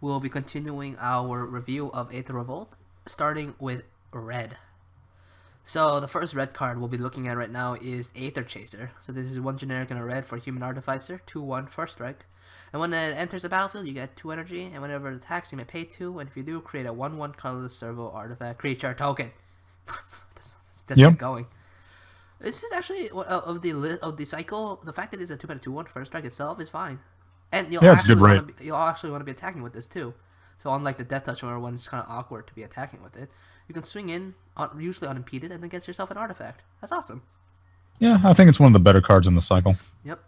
we'll be continuing our review of Aether Revolt, starting with red. So the first red card we'll be looking at right now is Aether Chaser. So this is 1 generic and a red for Human Artificer, 2/1 first strike. And when it enters the battlefield, you get 2 energy, and whenever it attacks, you may pay 2, and if you do, create a 1/1 colorless servo artifact creature token. Just Yep. get going. This is actually of the cycle. The fact that it's a 2/2 2/1 first strike itself is fine, and Yeah, it's a good rate. you'll actually want to be attacking with this too. So unlike the Death Touch where one's kind of awkward to be attacking with it, you can swing in usually unimpeded and then get yourself an artifact. That's awesome. Yeah, I think it's one of the better cards in the cycle. Yep,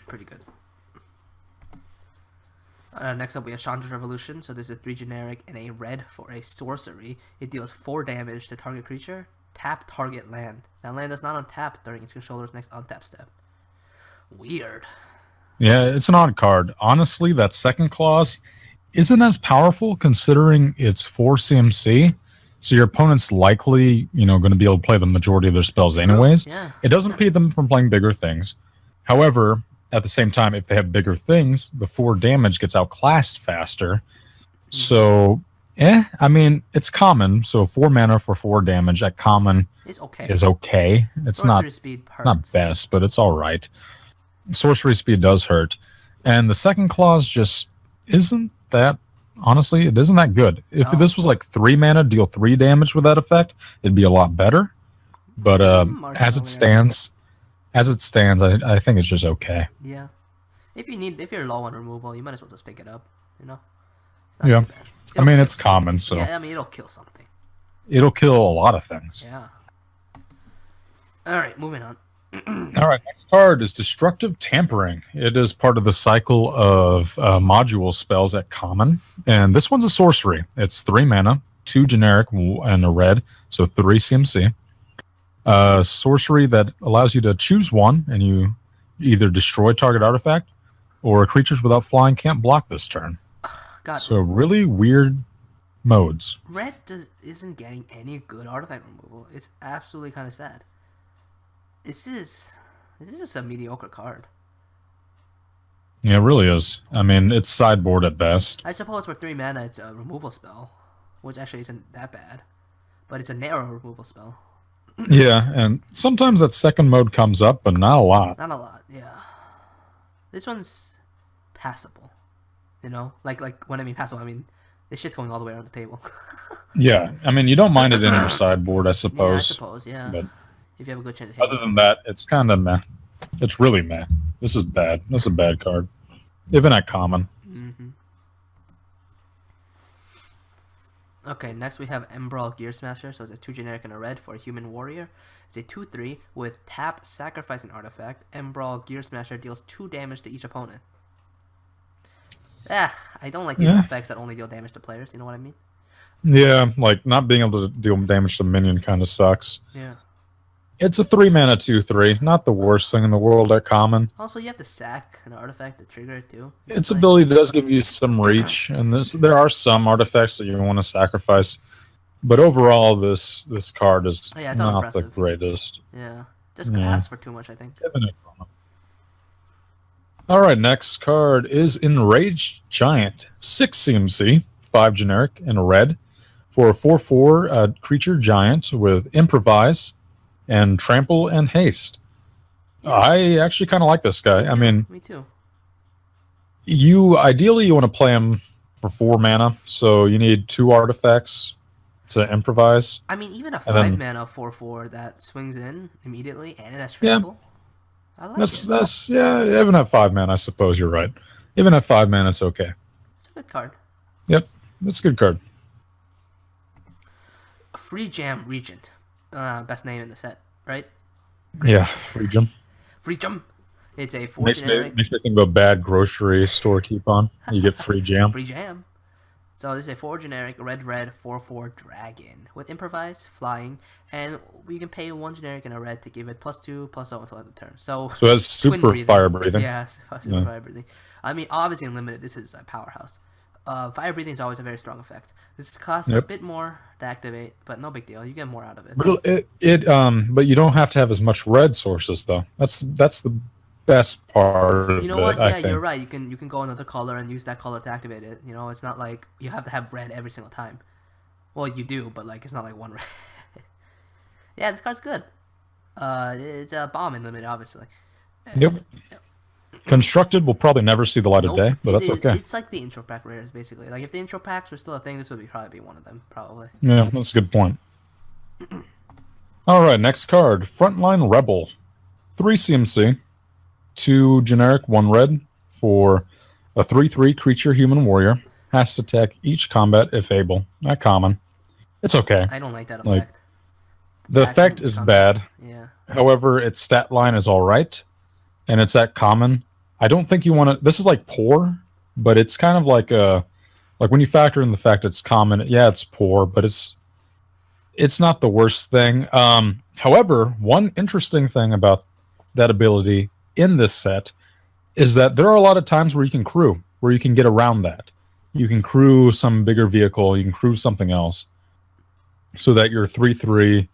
pretty good. Next up, we have Chandra's Revolution. So this is 3 generic and a red for a sorcery. It deals 4 damage to target creature. Tap target land. That land does not untap during its controller's next untap step. Weird. Yeah, it's an odd card. Honestly, that second clause isn't as powerful considering it's 4 CMC. So your opponent's likely, going to be able to play the majority of their spells anyways. Yeah. It doesn't impede them from playing bigger things. However, at the same time, if they have bigger things, the 4 damage gets outclassed faster. So, I mean, it's common. So 4 mana for 4 damage at common It's okay. is okay. It's Sorcery speed hurts. not best, but it's all right. Sorcery speed does hurt. And the second clause just isn't that, honestly, it isn't that good. If No. this was like 3 mana, deal 3 damage with that effect, it'd be a lot better. But as it stands, I think it's just okay. Yeah. If you're low on removal, you might as well just pick it up. It's not Yeah. too bad. I mean, It'll it's kill common, something. so Yeah, I mean, it'll kill something. it'll kill a lot of things. Yeah. All right, moving on. All right, next card is Destructive Tampering. It is part of the cycle of module spells at common, and this one's a sorcery. It's 3 mana, 2 generic, and a red, so 3 CMC. Sorcery that allows you to choose one, and you either destroy target artifact, or creatures without flying can't block this turn. God, So really weird modes. red isn't getting any good artifact removal. It's absolutely kind of sad. This is just a mediocre card. Yeah, it really is. I mean, it's sideboard at best. I suppose for 3 mana, it's a removal spell, which actually isn't that bad, but it's a narrow removal spell. Yeah, and sometimes that second mode comes up, but not a lot. Not a lot, yeah. This one's passable, like when I mean passable, I mean this shit's going all the way around the table. Yeah, I mean, you don't mind it in your sideboard, I suppose. Yeah, I suppose, yeah. But If you have a good chance of hitting other than that, it's kind of meh. It's really meh. This is bad. This is a bad card. Even at common. Mm-hmm. Okay, next we have Embrawl Gear Smasher. So it's a 2 generic and a red for a human warrior. It's a 2/3 with tap, sacrifice an artifact. Embrawl Gear Smasher deals 2 damage to each opponent. I don't like these effects that only deal damage to players. You know what I mean? Yeah, like not being able to deal damage to minion kind of sucks. Yeah. It's a 3 mana 2/3. Not the worst thing in the world at common. Also, you have to sack an artifact to trigger it too. Its ability does give you some reach, and there are some artifacts that you want to sacrifice. But overall, this card is Oh, yeah, it's not the unimpressive. greatest. Yeah. Just asks for too much, I think. All right, next card is Enraged Giant. 6 CMC, 5 generic, and a red. For a 4/4 creature giant with Improvise and Trample and Haste. I actually kind of like this guy. I mean, Me too. ideally you want to play him for 4 mana, so you need 2 artifacts to improvise. I mean, even a And then- 5 mana 4/4 that swings in immediately and it has trample. I like it. That's even at 5 mana, I suppose you're right. Even at 5 mana, it's okay. It's a good card. Yep, it's a good card. Free Jam Regent. Best name in the set, right? Yeah, free gem. Free Jam. It's a 4 Makes me generic. think of a bad grocery store coupon. You get free jam. Free Jam. So this is a 4 generic, red, 4/4 dragon with improvise, flying, and we can pay 1 generic and a red to give it +2/+0 until end of turn. So that's twin super fire breathing. Yeah, super fire breathing. I mean, obviously in limited, this is a powerhouse. Fire breathing is always a very strong effect. This costs a bit more to activate, but no big deal. You get more out of it. But but you don't have to have as much red sources though. That's the best part of You know it, what? I Yeah, you're think. right. You can go another color and use that color to activate it. You know, it's not like you have to have red every single time. Well, you do, but like it's not like one red. Yeah, this card's good. It's a bomb in limit, obviously. Yep. Constructed will probably never see the light of Nope, day, but it that's is. okay. It's like the intro pack rares, basically. Like if the intro packs were still a thing, this would probably be one of them, probably. Yeah, that's a good point. All right, next card, Frontline Rebel. 3 CMC, 2 generic, 1 red for a 3/3 creature human warrior. Has to attack each combat if able. Not common. It's okay. I don't like that Like, effect. the Attacking effect each is combat. bad. Yeah. However, its stat line is all right, and it's at common. I don't think you want to. This is like poor, but it's kind of like a like when you factor in the fact it's common. Yeah, it's poor, but it's not the worst thing. However, one interesting thing about that ability in this set is that there are a lot of times where you can crew, where you can get around that. You can crew some bigger vehicle, you can crew something else, so that your 3/3,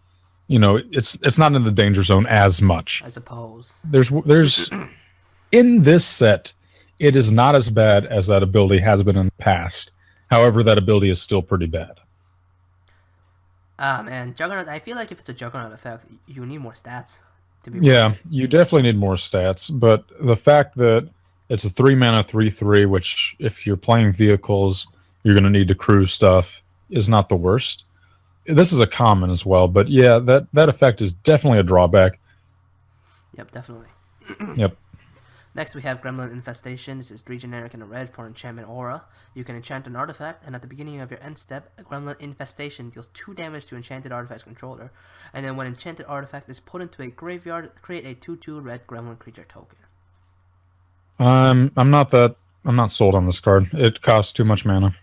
it's not in the danger zone as much. I suppose. There's in this set, it is not as bad as that ability has been in the past. However, that ability is still pretty bad. Ah, man, Juggernaut. I feel like if it's a Juggernaut effect, you need more stats to be. Yeah, you definitely need more stats, but the fact that it's a 3 mana 3/3, which if you're playing vehicles, you're going to need to crew stuff, is not the worst. This is a common as well, but yeah, that effect is definitely a drawback. Yep, definitely. Yep. Next, we have Gremlin Infestation. This is 3 generic and a red for enchantment aura. You can enchant an artifact, and at the beginning of your end step, a Gremlin Infestation deals 2 damage to enchanted artifact's controller. And then when enchanted artifact is put into a graveyard, create a 2/2 red Gremlin creature token. I'm not sold on this card. It costs too much mana.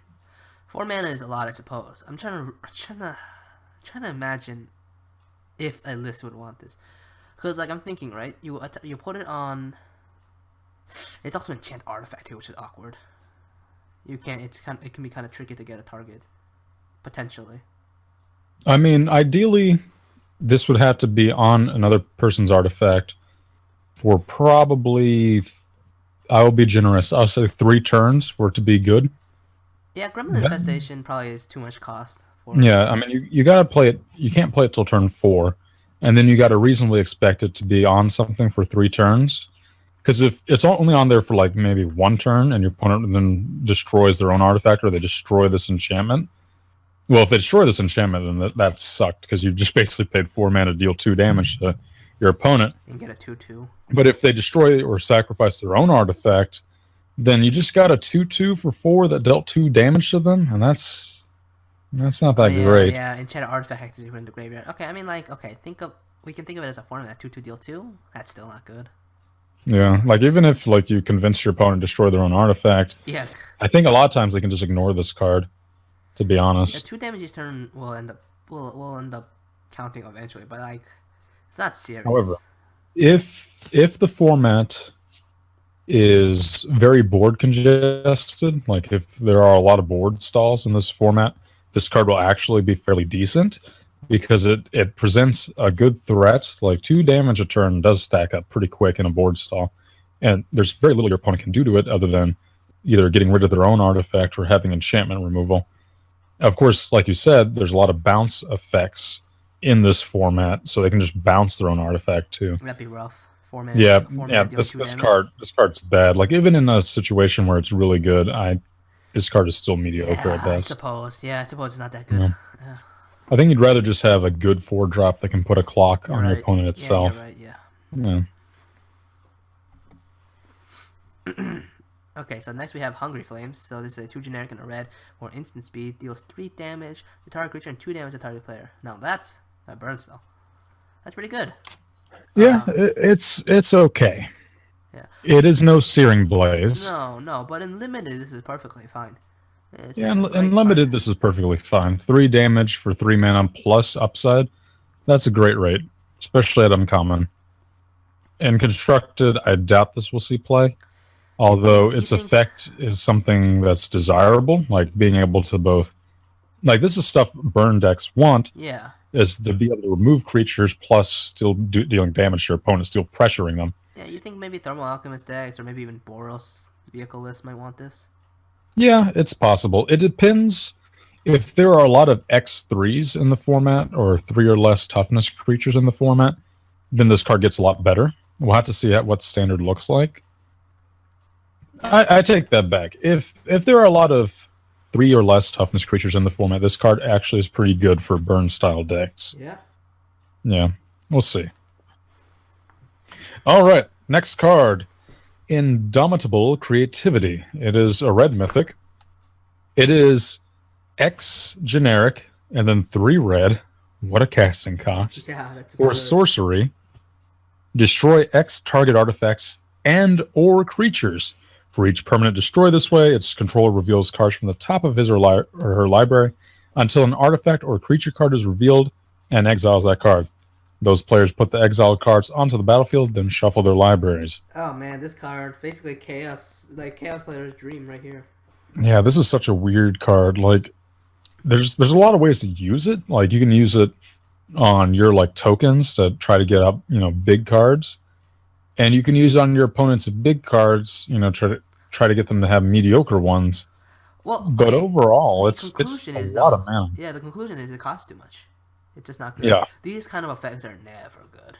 4 mana is a lot, I suppose. I'm trying to imagine if a list would want this, because like I'm thinking, right? You put it on. It's also an enchant artifact here, which is awkward. You can't. It can be kind of tricky to get a target, potentially. I mean, ideally, this would have to be on another person's artifact for probably. I will be generous. I'll say 3 turns for it to be good. Yeah, Gremlin Infestation probably is too much cost for. Yeah, I mean, you got to play it. You can't play it till turn 4, and then you got to reasonably expect it to be on something for 3 turns. Because if it's only on there for like maybe 1 turn, and your opponent then destroys their own artifact, or they destroy this enchantment. Well, if they destroy this enchantment, then that sucked, because you just basically paid 4 mana to deal 2 damage to your opponent. And get a 2/2. But if they destroy or sacrifice their own artifact, then you just got a 2/2 for 4 that dealt 2 damage to them, and that's not that great. Yeah, enchanted artifact activity in the graveyard. Okay, I mean we can think of it as a format 2/2 deal 2. That's still not good. Yeah, like even if like you convince your opponent to destroy their own artifact, Yeah. I think a lot of times they can just ignore this card. To be honest, Yeah, 2 damage each turn will end up counting eventually, but like it's not serious. However, if the format is very board congested, like if there are a lot of board stalls in this format, this card will actually be fairly decent, because it presents a good threat. Like 2 damage a turn does stack up pretty quick in a board stall, and there's very little your opponent can do to it other than either getting rid of their own artifact or having enchantment removal. Of course, like you said, there's a lot of bounce effects in this format, so they can just bounce their own artifact too. That'd be rough. 4 mana. Yeah, 4 yeah. mana deal This 2 this damage. this card's bad. Like even in a situation where it's really good, this card is still mediocre at I best. suppose. Yeah, I suppose it's not that good. Yeah. Yeah. I think you'd rather just have a good 4-drop that can put a clock on your Right. opponent itself. Yeah, you're right. Yeah. Okay, so next we have Hungry Flames. So this is a 2 generic and a red, or instant speed, deals 3 damage to target creature and 2 damage to target player. Now that's a burn spell. That's pretty good. Yeah, it's okay. Yeah. It is no Searing Blaze. No, but in limited this is perfectly fine. Yeah, in limited this is perfectly fine. 3 damage for 3 mana plus upside. That's a great rate, especially at uncommon. In constructed, I doubt this will see play. Although its effect is something that's desirable, like being able to both, like this is stuff burn decks want. Yeah. Is to be able to remove creatures plus still dealing damage to your opponent, still pressuring them. Yeah, you think maybe Thermal Alchemist decks or maybe even Boros vehicle list might want this? Yeah, it's possible. It depends. If there are a lot of X3s in the format, or 3 or less toughness creatures in the format, then this card gets a lot better. We'll have to see what standard looks like. I take that back. If there are a lot of 3 or less toughness creatures in the format, this card actually is pretty good for burn style decks. Yeah. Yeah, we'll see. All right, next card, Indomitable Creativity. It is a red mythic. It is X generic and then 3 red. What a casting cost. Yeah, that's For sorcery, destroy X target artifacts and or creatures. For each permanent destroy this way, its controller reveals cards from the top of his or her library until an artifact or creature card is revealed and exiles that card. Those players put the exiled cards onto the battlefield, then shuffle their libraries. Oh man, this card basically chaos player's dream right here. Yeah, this is such a weird card. Like, there's a lot of ways to use it. Like, you can use it on your like tokens to try to get up, big cards, and you can use it on your opponent's big cards. Try to get them to have mediocre ones. Well, but overall, it's a lot of mana. Yeah, the conclusion is it costs too much. It's just not good. Yeah. These kind of effects are never good.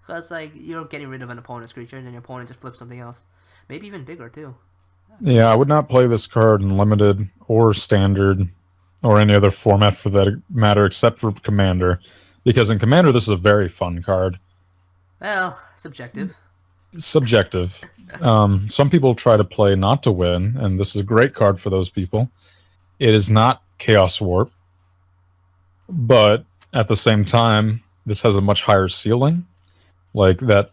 Because, like, you're getting rid of an opponent's creature, and then your opponent just flips something else. Maybe even bigger, too. Yeah, I would not play this card in Limited or Standard or any other format for that matter, except for Commander. Because in Commander, this is a very fun card. Well, subjective. Subjective. Some people try to play not to win, and this is a great card for those people. It is not Chaos Warp. But at the same time, this has a much higher ceiling. Like that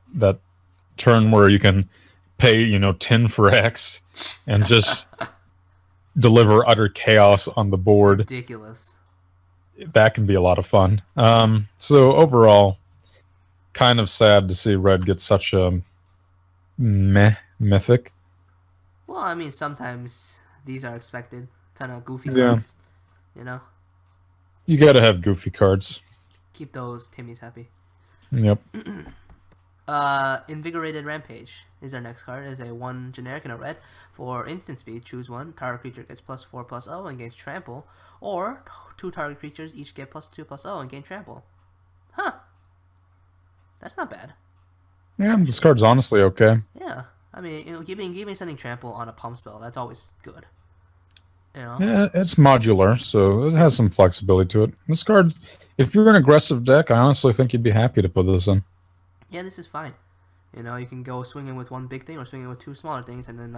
turn where you can pay, 10 for X and just deliver utter chaos on the board. Ridiculous. That can be a lot of fun. So overall, kind of sad to see Red get such a meh mythic. Well, I mean, sometimes these are expected. Kind of goofy cards, You gotta have goofy cards. Keep those Timmies happy. Yep. Invigorated Rampage is our next card. It's a 1 generic and a red. For instant speed, choose 1. Target creature gets +4/+0 and gains trample. Or 2 target creatures each get +2/+0 and gain trample. Huh. That's not bad. Yeah, this card's honestly okay. Yeah. I mean, giving something trample on a pump spell, that's always good. Yeah, it's modular, so it has some flexibility to it. This card, if you're an aggressive deck, I honestly think you'd be happy to put this in. Yeah, this is fine. You can go swinging with 1 big thing or swinging with 2 smaller things, and then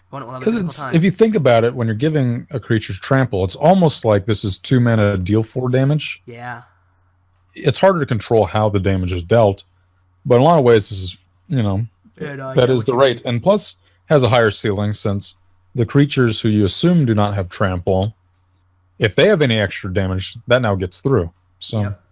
one will have a difficult time. If you think about it, when you're giving a creature's trample, it's almost like this is 2 mana deal 4 damage. Yeah. It's harder to control how the damage is dealt, but in a lot of ways, this is that is the rate, and plus has a higher ceiling since the creatures who you assume do not have trample, if they have any extra damage, that now gets through. So. Yep.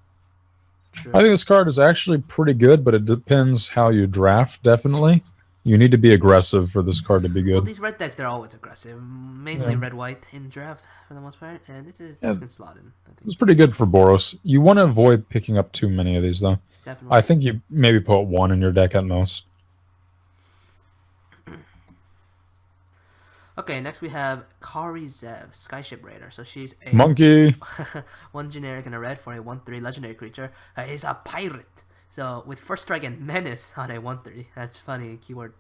I think this card is actually pretty good, but it depends how you draft, definitely. You need to be aggressive for this card to be good. Well, these red decks, they're always aggressive. Mainly red-white in draft, for the most part. And this can slot in, I think. It's pretty good for Boros. You want to avoid picking up too many of these, though. Definitely. I think you maybe put 1 in your deck at most. Okay, next we have Kari Zev, Skyship Raider. So she's a monkey. 1 generic and a red for a 1/3 legendary creature. Is a pirate. So with first strike and menace on a 1/3. That's funny keyword.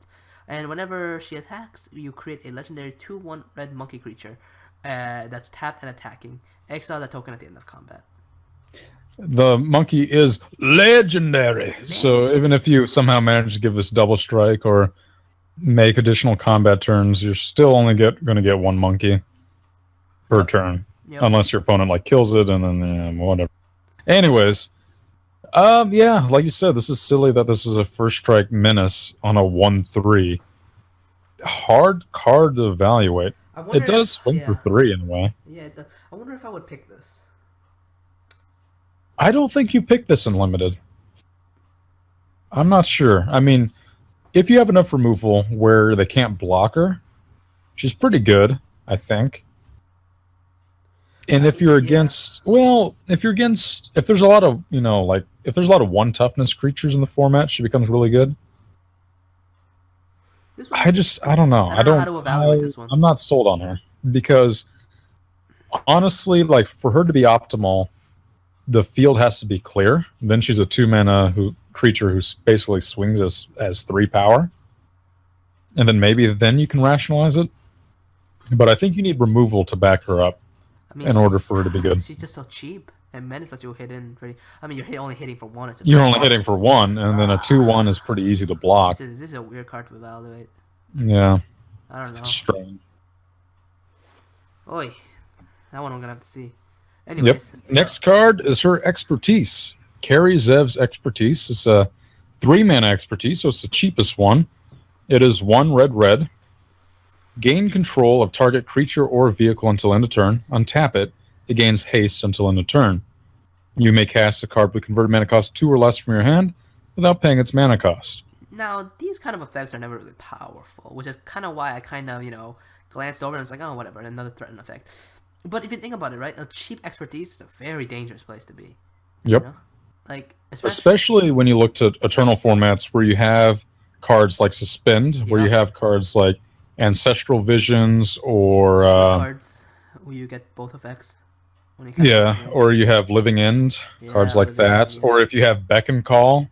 And whenever she attacks, you create a legendary 2/1 red monkey creature that's tapped and attacking. Exile that token at the end of combat. The monkey is legendary. So even if you somehow manage to give this double strike or make additional combat turns, you're still only going to get 1 monkey per turn. Yep. Unless your opponent kills it and then whatever. Anyways, yeah, like you said, this is silly that this is a first strike menace on a 1/3. Hard card to evaluate. It does swing for 3 in a way. Yeah, I wonder if I would pick this. I don't think you pick this in Limited. I'm not sure. I mean, if you have enough removal where they can't block her, she's pretty good, I think. And if you're against, if there's a lot of, if there's a lot of 1 toughness creatures in the format, she becomes really good. This I one's just, I don't know. I don't know how to evaluate this one. I'm not sold on her because honestly, like for her to be optimal, the field has to be clear. Then she's a 2-mana creature who basically swings as 3 power, and then maybe then you can rationalize it. But I think you need removal to back her up I mean, in order for her to be good. she's just so cheap, and Menace lets you hit in pretty. I mean, you're only hitting for one. It's a You're only hitting for 1, and then a 2/1 is pretty easy to block. This is a weird card to evaluate. Yeah, I don't know. it's strange. Oi, that one I'm gonna have to see. Anyways, Yep. Next card is her expertise. Carrie Zev's expertise. It's a 3-mana expertise, so it's the cheapest one. It is 1 red. Gain control of target creature or vehicle until end of turn. Untap it. It gains haste until end of turn. You may cast a card with converted mana cost 2 or less from your hand without paying its mana cost. Now, these kind of effects are never really powerful, which is kind of why I kind of, glanced over and was like, oh, whatever, another threatened effect. But if you think about it, right, a cheap expertise is a very dangerous place to be. Yep. You know? Like, especially when you look to Eternal formats where you have cards like Suspend, where you have cards like Ancestral Visions or cards where you get both effects. When you or you have Living End, cards like that. End, or if you have Beckon Call,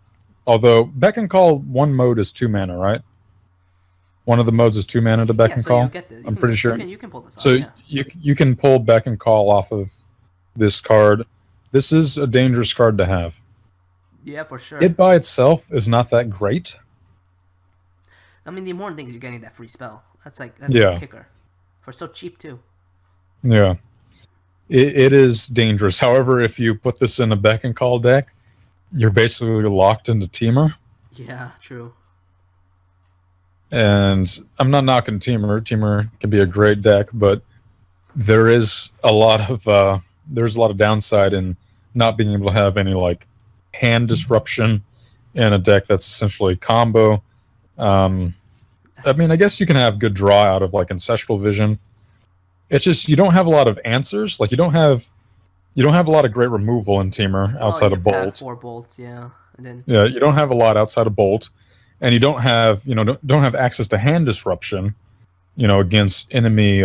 although Beckon Call, one mode is 2 mana, right? One of the modes is 2 mana to Beckon Call. I'm pretty sure. You can pull this off. So you can pull Beckon Call off of this card. This is a dangerous card to have. Yeah, for sure. It by itself is not that great. I mean, the important thing is you're getting that free spell. That's the kicker. For so cheap too. Yeah. It is dangerous. However, if you put this in a Beckon Call deck, you're basically locked into Teamer. Yeah, true. And I'm not knocking Teamer. Teamer can be a great deck, but there is a lot of downside in not being able to have any like hand disruption in a deck that's essentially combo. I mean, I guess you can have good draw out of like Ancestral Vision. It's just you don't have a lot of answers. Like you don't have a lot of great removal in Teamer outside of Bolt. 4 bolts, yeah. And then you don't have a lot outside of Bolt, and you don't have don't have access to hand disruption, against enemy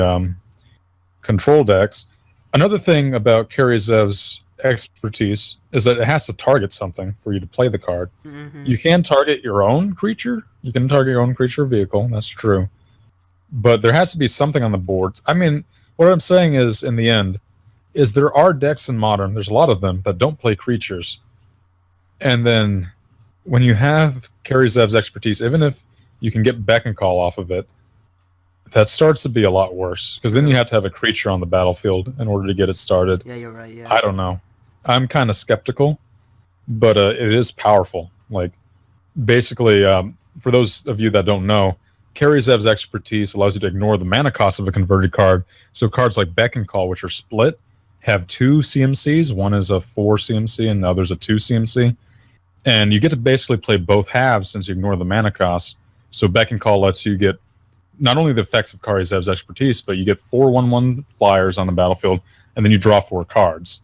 control decks. Another thing about Karyzev's expertise is that it has to target something for you to play the card. Mm-hmm. You can target your own creature. You can target your own creature or vehicle. That's true. But there has to be something on the board. I mean, what I'm saying is, in the end, is there are decks in Modern, there's a lot of them, that don't play creatures. And then when you have Karyzev's expertise, even if you can get Beckon Call off of it, that starts to be a lot worse. Because then you have to have a creature on the battlefield in order to get it started. Yeah, you're right, yeah. I don't know. I'm kind of skeptical, but it is powerful. Like, basically, for those of you that don't know, Karyzev's expertise allows you to ignore the mana cost of a converted card. So cards like Beckon Call, which are split, have 2 CMCs. One is a 4 CMC and the other's a 2 CMC. And you get to basically play both halves since you ignore the mana cost. So Beckon Call lets you get not only the effects of Karyzev's expertise, but you get 4 1/1 flyers on the battlefield, and then you draw 4 cards.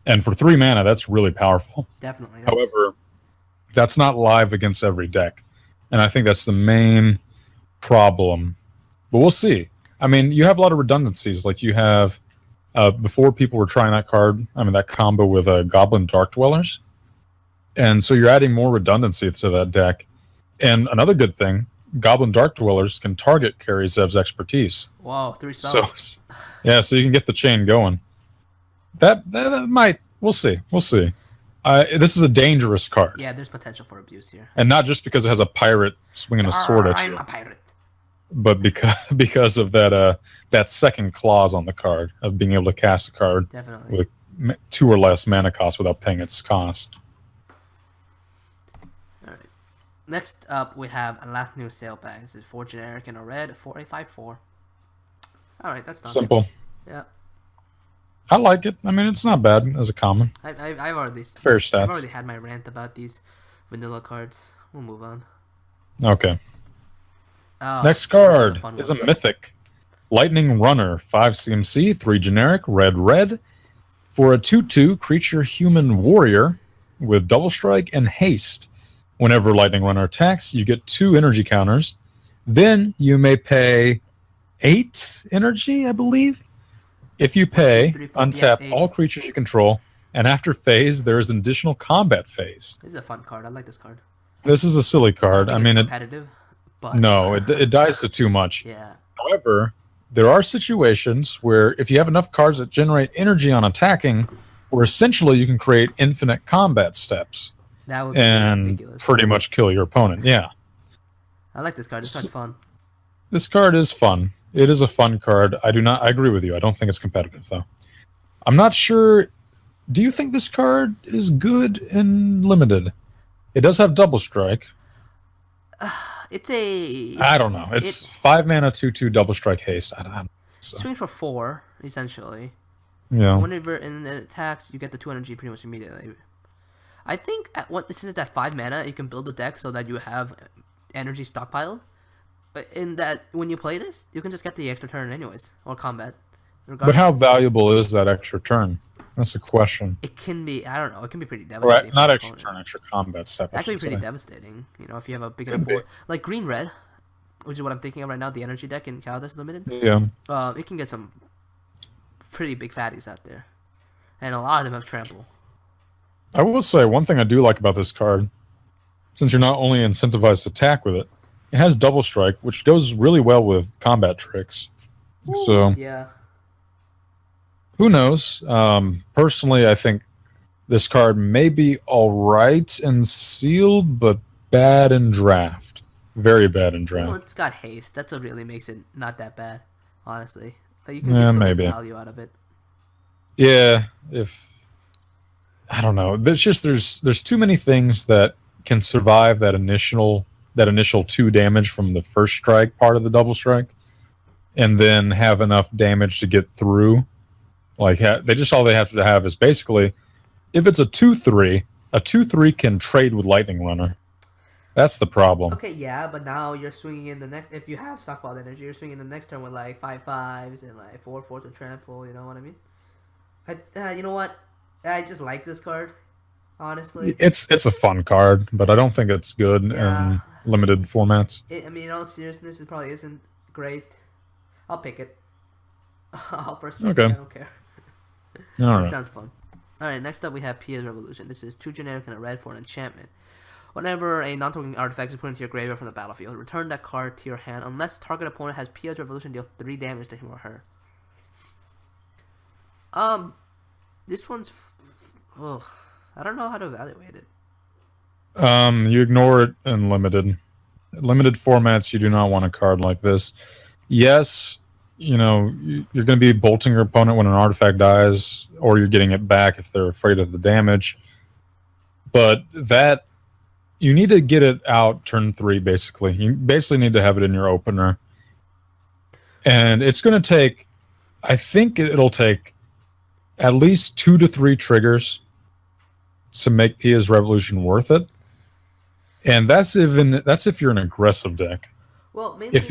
And for 3 mana, that's really powerful. Definitely. However, that's not live against every deck. And I think that's the main problem. But we'll see. I mean, you have a lot of redundancies. Like you have, before people were trying that card, that combo with Goblin Dark Dwellers. And so you're adding more redundancy to that deck. And another good thing, Goblin Dark Dwellers can target Karyzev's expertise. Wow, 3 spells. So you can get the chain going. That might, we'll see. This is a dangerous card. Yeah, there's potential for abuse here. And not just because it has a pirate swinging a sword at you. I'm a pirate. But because of that second clause on the card of being able to cast a card Definitely. with 2 or less mana cost without paying its cost. All right. Next up, we have a last new sale pack. This is 4 generic and a red, 4/4. All right, that's not simple. Yeah. I like it. I mean, it's not bad as a common. I've already fair stats. I've already had my rant about these vanilla cards. We'll move on. Okay. Oh, next card is a mythic. Lightning Runner, 5 CMC, 3 generic, red. For a 2/2 creature human warrior with double strike and haste. Whenever Lightning Runner attacks, you get 2 energy counters, Then you may pay 8 energy, I believe. If you pay, 3, 4, untap yeah, 8. all creatures you control, and after phase, there is an additional combat phase. This is a fun card. I like this card. This is a silly card. I mean, it's competitive, but no, it dies to too much. Yeah. However, there are situations where if you have enough cards that generate energy on attacking, where essentially you can create infinite combat steps. That would be ridiculous. Pretty much kill your opponent. Yeah. I like this card. This card's fun. This card is fun. It is a fun card. I agree with you. I don't think it's competitive though. I'm not sure. Do you think this card is good in limited? It does have double strike. I don't know. It's 5 mana, 2/2 double strike haste. I don't know. Swing for 4 essentially. Yeah. Whenever in attacks, you get the 2 energy pretty much immediately. I think since it's at 5 mana, you can build a deck so that you have energy stockpiled. In that, when you play this, you can just get the extra turn anyways, or combat. But how valuable is that extra turn? That's the question. It can be, I don't know, it can be pretty devastating. Right, not extra turn, extra combat step. That can be pretty devastating, you know, if you have a big enough board. Like green-red, which is what I'm thinking of right now, the energy deck in Kaldis Limited. Yeah. It can get some pretty big fatties out there. And a lot of them have trample. I will say, one thing I do like about this card, since you're not only incentivized to attack with it, it has double strike, which goes really well with combat tricks. Ooh, so yeah. Who knows? Personally, I think this card may be all right in sealed, but bad in draft. Very bad in draft. Well, it's got haste. That's what really makes it not that bad, honestly. You can get some value out of it. Yeah, I don't know. There's too many things that can survive that initial 2 damage from the first strike part of the double strike, and then have enough damage to get through. Like all they have to have is basically, if it's a 2/3, a 2/3 can trade with Lightning Runner. That's the problem. Okay, yeah, but now you're swinging in the next. If you have stockpiled energy, you're swinging the next turn with like 5/5s and like 4/4 to trample. You know what I mean? You know what? I just like this card. Honestly, it's a fun card, but I don't think it's good in limited formats. I mean, in all seriousness, it probably isn't great. I'll pick it. I'll first pick it. I don't care. All right. Sounds fun. Alright, next up we have Aether Revolution. This is 2 generic and a red for an enchantment. Whenever a non-token artifact is put into your graveyard from the battlefield, return that card to your hand unless target opponent has Aether Revolution, deal 3 damage to him or her. This one's... I don't know how to evaluate it. You ignore it in limited. Limited formats, you do not want a card like this. Yes, you know, you're going to be bolting your opponent when an artifact dies, or you're getting it back if they're afraid of the damage. But that, you need to get it out turn 3, basically. You basically need to have it in your opener. And it's going to take, I think it'll take at least 2 to 3 triggers to make Pia's Revolution worth it. And that's if you're an aggressive deck. Well, maybe if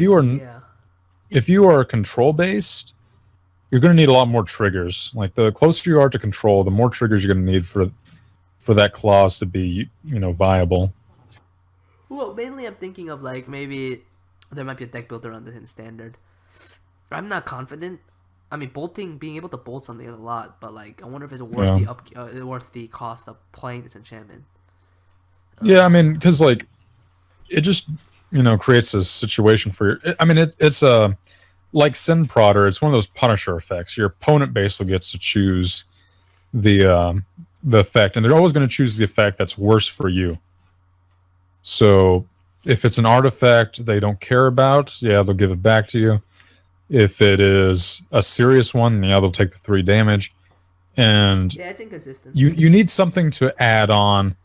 you are control based, you're going to need a lot more triggers. Like the closer you are to control, the more triggers you're going to need for that clause to be, you know, viable. Well, mainly I'm thinking of like maybe there might be a deck built around this in standard. I'm not confident. I mean, being able to bolt something is a lot, but like I wonder if it's worth the cost of playing this enchantment. Yeah, I mean, because like it just, you know, creates a situation for your. I mean, it's a like Sin Prodder. It's one of those Punisher effects. Your opponent basically gets to choose the effect, and they're always going to choose the effect that's worse for you. So if it's an artifact they don't care about, yeah, they'll give it back to you. If it is a serious one, yeah, they'll take the 3 damage. And yeah, it's inconsistent. You need something to add on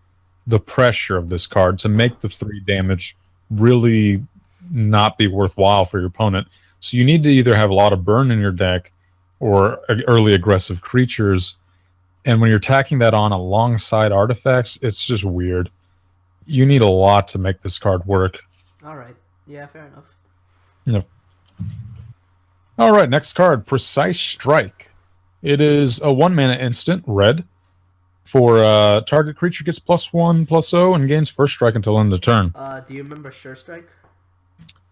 the pressure of this card to make the 3 damage really not be worthwhile for your opponent. So you need to either have a lot of burn in your deck or early aggressive creatures. And when you're tacking that on alongside artifacts, it's just weird. You need a lot to make this card work. All right. Yeah, fair enough. Yep. All right, next card, Precise Strike. It is a 1-mana instant, red. For target creature gets +1/+0 and gains first strike until end of turn. Do you remember Sure Strike?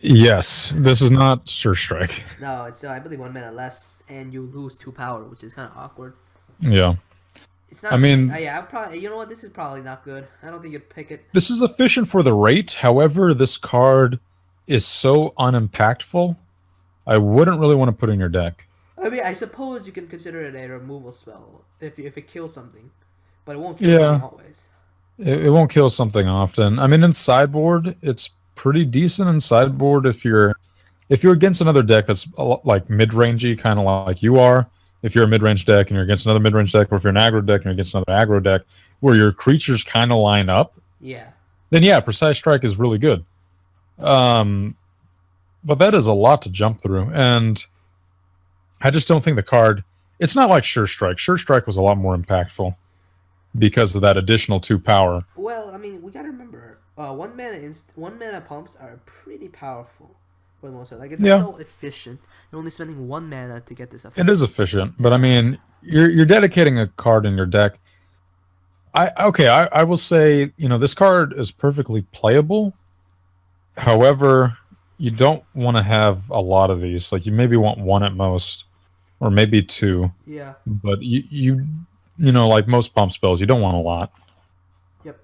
Yes, this is not Sure Strike. No, it's I believe 1 mana less, and you lose 2 power, which is kind of awkward. Yeah. It's I not. mean, Yeah, I probably. You know what? This is probably not good. I don't think you'd pick it. this is efficient for the rate. However, this card is so unimpactful. I wouldn't really want to put in your deck. I mean, I suppose you can consider it a removal spell if it kills something, but it won't kill something Yeah, always. it won't kill something often. I mean, in sideboard, it's pretty decent in sideboard if you're against another deck that's a lot like mid-rangey, kind of like you are. If you're a mid-range deck and you're against another mid-range deck, or if you're an aggro deck and you're against another aggro deck, where your creatures kind of line up, Yeah. then yeah, Precise Strike is really good. But that is a lot to jump through, and I just don't think the card. It's not like Sure Strike. Sure Strike was a lot more impactful because of that additional 2 power. Well, I mean, we gotta remember, 1 mana pumps are pretty powerful for the most part. Like it's Yeah. so efficient. You're only spending 1 mana to get this effect. It is efficient, but I mean, you're dedicating a card in your deck. I will say, this card is perfectly playable. However, you don't want to have a lot of these. Like you maybe want one at most, or maybe two. Yeah. But like most pump spells, you don't want a lot. Yep.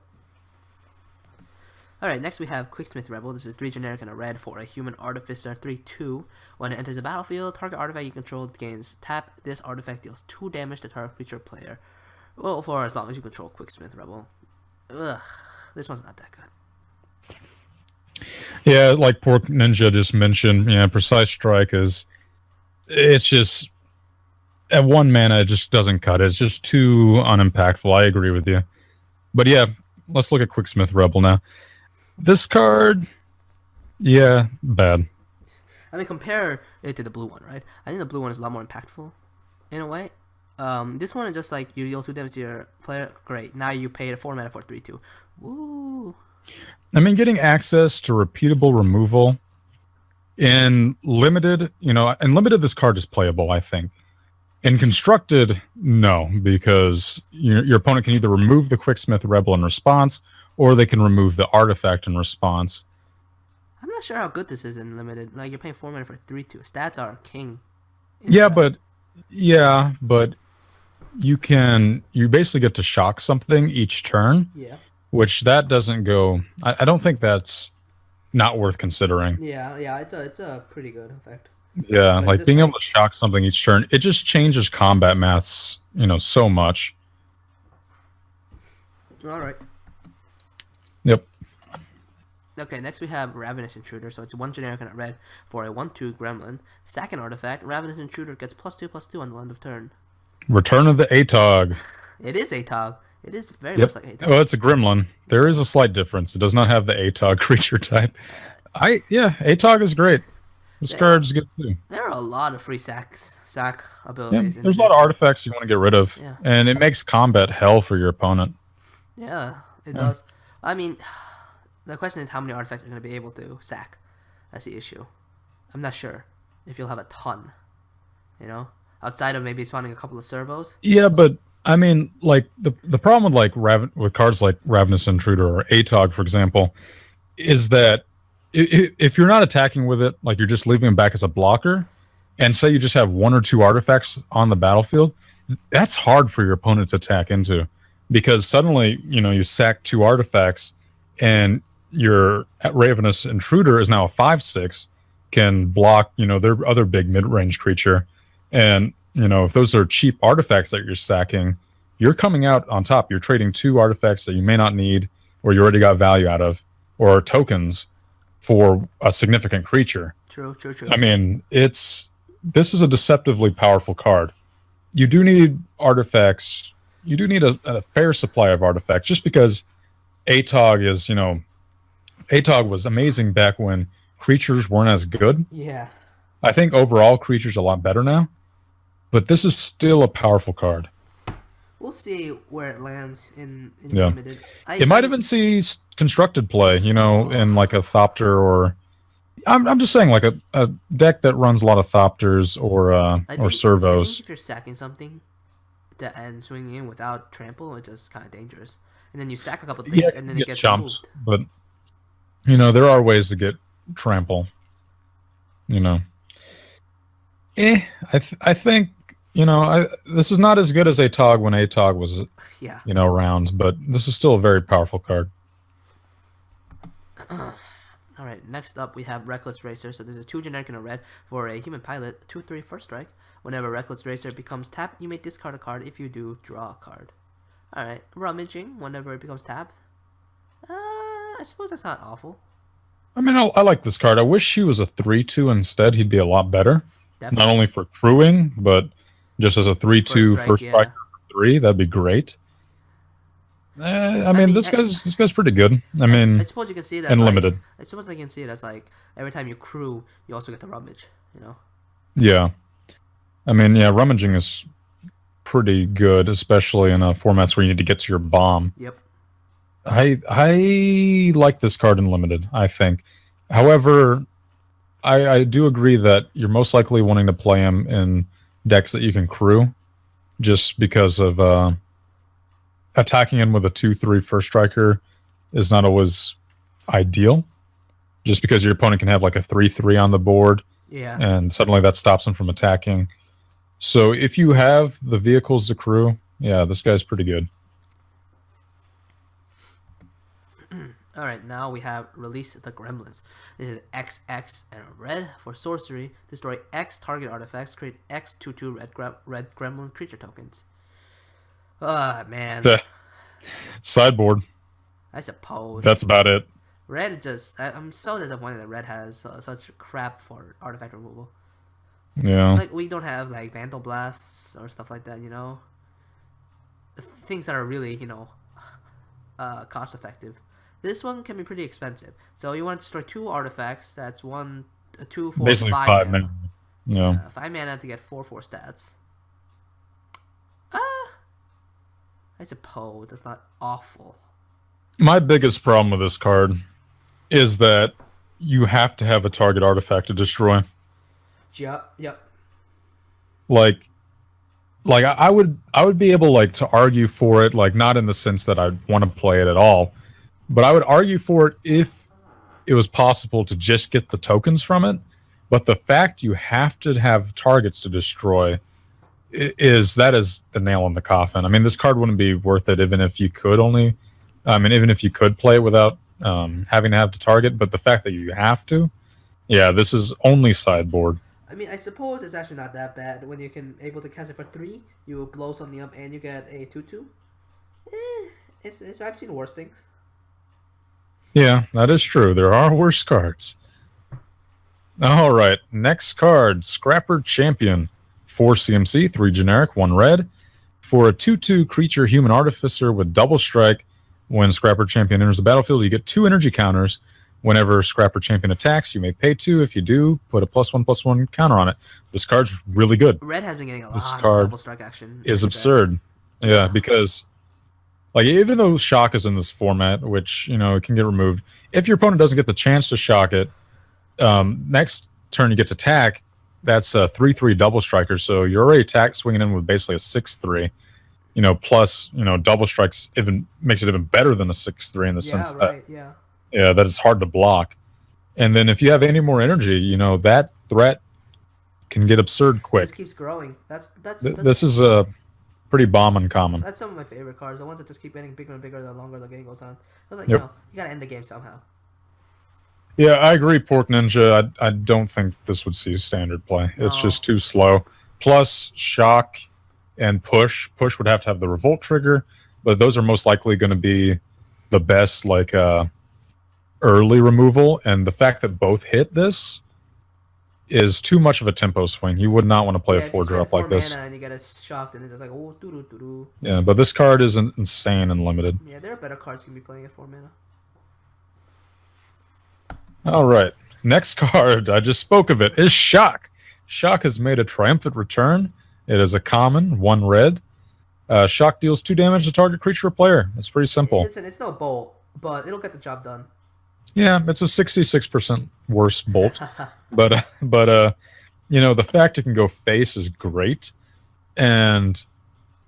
Alright, next we have Quicksmith Rebel. This is 3 generic and a red for a human artificer 3/2. When it enters the battlefield, target artifact you control gains tap. This artifact deals 2 damage to target creature player. Well, for as long as you control Quicksmith Rebel. Ugh, this one's not that good. Yeah, like Pork Ninja just mentioned, Precise Strike it's just at 1 mana, it just doesn't cut it. It's just too unimpactful. I agree with you. But yeah, let's look at Quicksmith Rebel now. This card, yeah, bad. I mean, compare it to the blue one, right? I think the blue one is a lot more impactful, in a way. This one is just like you deal 2 damage to your player. Great. Now you pay 4 mana for 3/2. Woo. I mean, getting access to repeatable removal in limited, this card is playable, I think. In constructed, no, because your opponent can either remove the Quicksmith Rebel in response, or they can remove the artifact in response. I'm not sure how good this is in limited. Like you're paying 4 mana for 3/2. Stats are king. Yeah, but you basically get to shock something each turn. Yeah. Which that doesn't go. I don't think that's not worth considering. Yeah. It's a pretty good effect. Yeah, But like just being like- able to shock something each turn, it just changes combat maths, so much. All right. Yep. Okay, next we have Ravenous Intruder. So it's 1 generic and a red for a 1/2 Gremlin. Second artifact, Ravenous Intruder gets +2/+2 on the end of turn. Return of the Atog. It is Atog. It is very Yep. much like Atog. Well, it's a Gremlin. There is a slight difference. It does not have the Atog creature type. Atog is great. This card's good too. There are a lot of free sack Yeah, abilities. there's a lot of artifacts you want to get rid of, Yeah. and it makes combat hell for your opponent. Yeah, it does. I mean, the question is how many artifacts are going to be able to sack. That's the issue. I'm not sure if you'll have a ton. Outside of maybe spawning a couple of servos. Yeah, but I mean, like the problem with with cards like Ravenous Intruder or Atog, for example, is that if you're not attacking with it, like you're just leaving them back as a blocker, and say you just have 1 or 2 artifacts on the battlefield, that's hard for your opponent to attack into, because suddenly you sack 2 artifacts, and your Ravenous Intruder is now a 5/6, can block their other big mid-range creature, and if those are cheap artifacts that you're stacking, you're coming out on top. You're trading 2 artifacts that you may not need, or you already got value out of, or tokens for a significant creature. True. I mean, this is a deceptively powerful card. You do need artifacts. You do need a fair supply of artifacts, just because Atog Atog was amazing back when creatures weren't as good. Yeah. I think overall creatures are a lot better now, but this is still a powerful card. We'll see where it lands in Yeah. limited. It might even see constructed play, in like a Thopter, or I'm just saying like a deck that runs a lot of Thopters or servos. I think if you're sacking something and swinging in without trample, it's just kind of dangerous. And then you sack a couple things, and then it gets chumps, removed. but there are ways to get trample. you know, I think, this is not as good as ATOG when ATOG was, Yeah. around, but this is still a very powerful card. All right, next up we have Reckless Racer. So this is 2 generic and a red for a human pilot, 2/3 first strike. Whenever Reckless Racer becomes tapped, you may discard a card. If you do, draw a card. All right, Rummaging. Whenever it becomes tapped, I suppose that's not awful. I mean, I like this card. I wish he was a 3/2 instead. He'd be a lot better. Definitely. Not only for crewing, but just as a 3/2 first yeah. striker for 3. That'd be great. I mean, this guy's pretty good. I suppose you can see it as and like, limited. I suppose I can see it as like every time you crew, you also get the rummage. Yeah. I mean, yeah, rummaging is pretty good, especially in formats where you need to get to your bomb. Yep. I like this card in limited, I think. However, I do agree that you're most likely wanting to play him in decks that you can crew, just because of attacking him with a 2/3 first striker is not always ideal. Just because your opponent can have like a 3/3 on the board, and suddenly that stops him from attacking. So if you have the vehicles to crew, yeah, this guy's pretty good. All right, now we have Release the Gremlins. This is XX and red for sorcery. Destroy X target artifacts. Create X 2/2 red Gremlin creature tokens. Ah, man. Sideboard. I suppose. That's about it. Red just... I'm so disappointed that red has such crap for artifact removal. Yeah. Like, we don't have, like, Vandal Blasts or stuff like that, Things that are really, cost effective. This one can be pretty expensive. So you want to destroy 2 artifacts. That's 1, 2, 4, Basically 5 mana. Yeah. 5 mana to get 4/4 stats. I suppose that's not awful. My biggest problem with this card is that you have to have a target artifact to destroy. Yep. Like I would be able to argue for it, not in the sense that I'd want to play it at all, but I would argue for it if it was possible to just get the tokens from it. But the fact you have to have targets to destroy is the nail in the coffin. I mean, this card wouldn't be worth it even if you could even if you could play it without having to have the target. But the fact that you have to, yeah, this is only sideboard. I mean, I suppose it's actually not that bad when you can able to cast it for 3. You blow something up and you get a 2/2. I've seen worse things. Yeah, that is true. There are worse cards. All right, next card, Scrapper Champion. 4 CMC, 3 generic, 1 red. For a 2/2 creature human artificer with double strike, when Scrapper Champion enters the battlefield, you get 2 energy counters. Whenever Scrapper Champion attacks, you may pay 2. If you do, put a +1/+1 counter on it. This card's really good. Red has been getting a this lot card of double strike action. Is absurd. Yeah, because even though shock is in this format, which it can get removed, if your opponent doesn't get the chance to shock it, next turn you get to attack. That's a 3/3 double striker, so you're already swinging in with basically a 6/3. Plus double strikes makes it even better than a 6/3 in the sense that that is hard to block. And then if you have any more energy, that threat can get absurd quick. It just keeps growing. This is a pretty bomb uncommon. That's some of my favorite cards. The ones that just keep getting bigger and bigger the longer the game goes on. I was like, Yep. you gotta end the game somehow. Yeah, I agree, Pork Ninja. I don't think this would see standard play. No. It's just too slow. Plus, shock and push. Push would have to have the revolt trigger, but those are most likely going to be the best early removal. And the fact that both hit this is too much of a tempo swing. You would not want to play a 4-drop like this. And you get a shocked, and it's just like, oh, doo-doo-doo-doo. Yeah, but this card is insane and limited. Yeah, there are better cards you can be playing at 4 mana. All right. Next card, I just spoke of it, is Shock. Shock has made a triumphant return. It is a common, 1 red. Shock deals 2 damage to target creature or player. It's pretty simple. It's no bolt, but it'll get the job done. Yeah, it's a 66% worse bolt. but the fact it can go face is great. And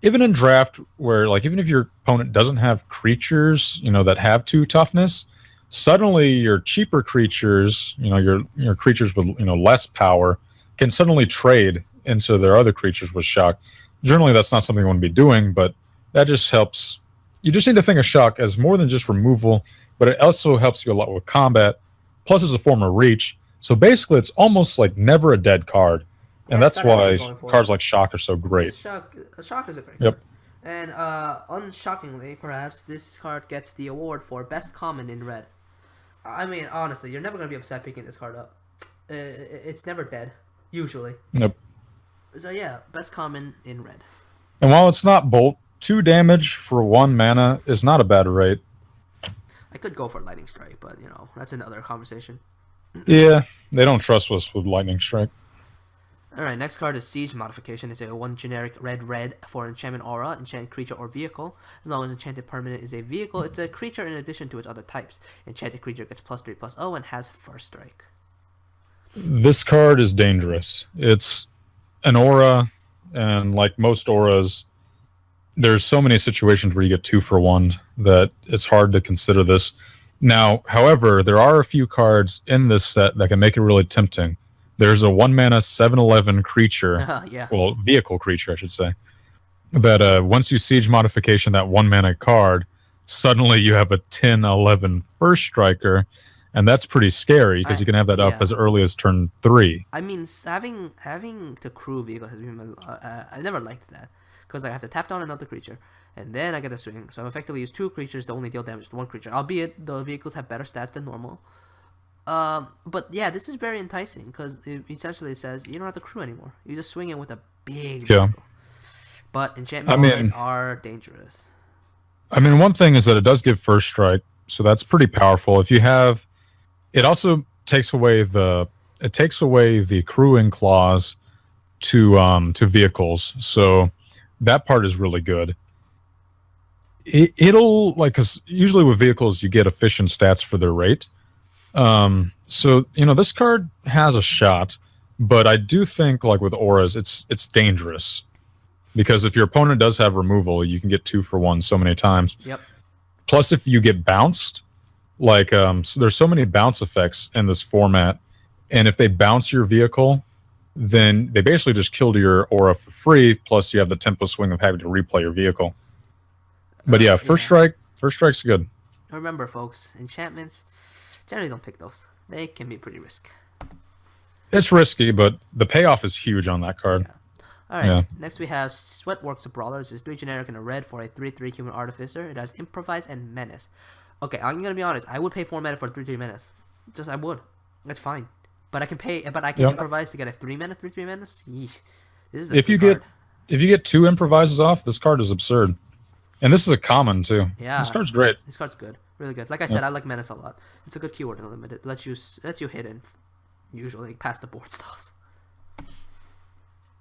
even in draft where even if your opponent doesn't have creatures, that have 2 toughness, suddenly your cheaper creatures, your creatures with less power, can suddenly trade into their other creatures with shock. Generally, that's not something you want to be doing, but that just helps. You just need to think of shock as more than just removal, but it also helps you a lot with combat. Plus, it's a form of reach. So basically, it's almost like never a dead card, and Yeah, it's that's got everything why going for cards it. like shock are so great. It's shock is a great Yep. card. And unshockingly, perhaps this card gets the award for best common in red. I mean, honestly, you're never gonna be upset picking this card up. It's never dead, usually. Yep. So yeah, best common in red. And while it's not bolt, 2 damage for 1 mana is not a bad rate. I could go for lightning strike, but that's another conversation. Yeah, they don't trust us with lightning strike. Alright, next card is Siege Modification. It's a 1 generic red for enchantment aura, enchanted creature or vehicle. As long as enchanted permanent is a vehicle, it's a creature in addition to its other types. Enchanted creature gets +3/+0 and has first strike. This card is dangerous. It's an aura, and like most auras, there's so many situations where you get 2 for 1 that it's hard to consider this. Now, however, there are a few cards in this set that can make it really tempting. There's a 1 mana 7/11 creature, Yeah. well, vehicle creature, I should say, that once you siege modification that 1 mana card, suddenly you have a 10/11 first striker, and that's pretty scary because you can have that up as early as turn 3. I mean, having to crew vehicle has been I never liked that because I have to tap down another creature and then I get a swing. So I effectively use 2 creatures to only deal damage to 1 creature. Albeit the vehicles have better stats than normal. But yeah, this is very enticing because it essentially says you don't have to crew anymore. You just swing it with a big vehicle. But enchantment auras are dangerous. I mean, one thing is that it does give first strike, so that's pretty powerful. If you have, it also takes away the crewing clause to vehicles, so that part is really good. It'll like, because usually with vehicles you get efficient stats for their rate. So this card has a shot, but I do think like with auras, it's dangerous because if your opponent does have removal, you can get 2 for 1 so many times. Yep. Plus, if you get bounced, like so there's so many bounce effects in this format, and if they bounce your vehicle, then they basically just killed your aura for free. Plus, you have the tempo swing of having to replay your vehicle. But yeah, first strike's good. Remember, folks, enchantments generally don't pick those. They can be pretty risky. It's risky, but the payoff is huge on that card. Yeah. Alright, next we have Sweatworks of Brawlers. It's 3 generic and a red for a 3/3 human artificer. It has improvise and menace. Okay, I'm gonna be honest. I would pay 4 mana for 3/3 menace. I would. That's fine. But I can improvise to get a 3 mana 3/3 menace. Yeesh. This is a if you get 2 improvises off, this card is absurd. And this is a common too. Yeah. This card's great. This card's good. Really good. Like I said, I like menace a lot. It's a good keyword in limited. Lets you hit in usually past the board stalls.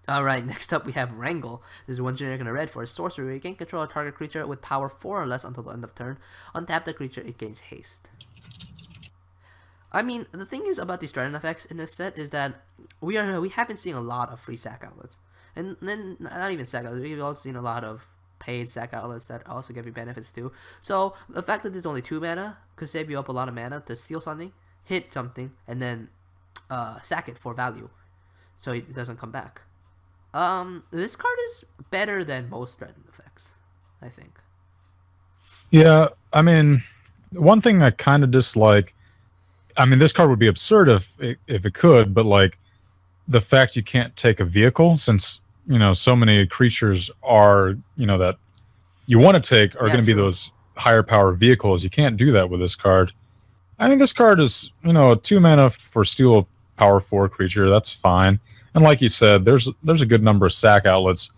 Alright, next up we have Wrangle. This is 1 generic and a red for a sorcery where you can control a target creature with power 4 or less until the end of turn. Untap the creature, it gains haste. I mean, the thing is about these Trident effects in this set is that we have been seeing a lot of free sack outlets. And then, not even sack outlets, we've also seen a lot of paid sack outlets that also give you benefits too. So, the fact that there's only 2 mana could save you up a lot of mana to steal something, hit something, and then sack it for value. So it doesn't come back. This card is better than most Trident effects, I think. Yeah, I mean, one thing I kind of dislike, I mean, this card would be absurd if it could, but like the fact you can't take a vehicle, since so many creatures are that you want to take are going to be those higher power vehicles. You can't do that with this card. I mean, this card is a 2 mana for steal a power 4 creature. That's fine. And like you said, there's a good number of sack outlets.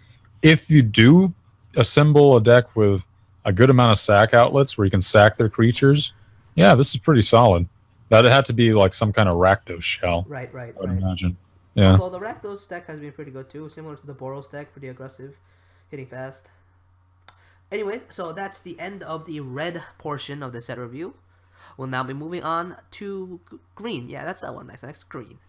If you do assemble a deck with a good amount of sack outlets where you can sack their creatures, yeah, this is pretty solid. That it had to be like some kind of Rakdos shell. Right. I would imagine. Yeah. Although the Rakdos deck has been pretty good too, similar to the Boros deck, pretty aggressive, hitting fast. Anyway, so that's the end of the red portion of the set review. We'll now be moving on to green. Yeah, that's that one. Next, green.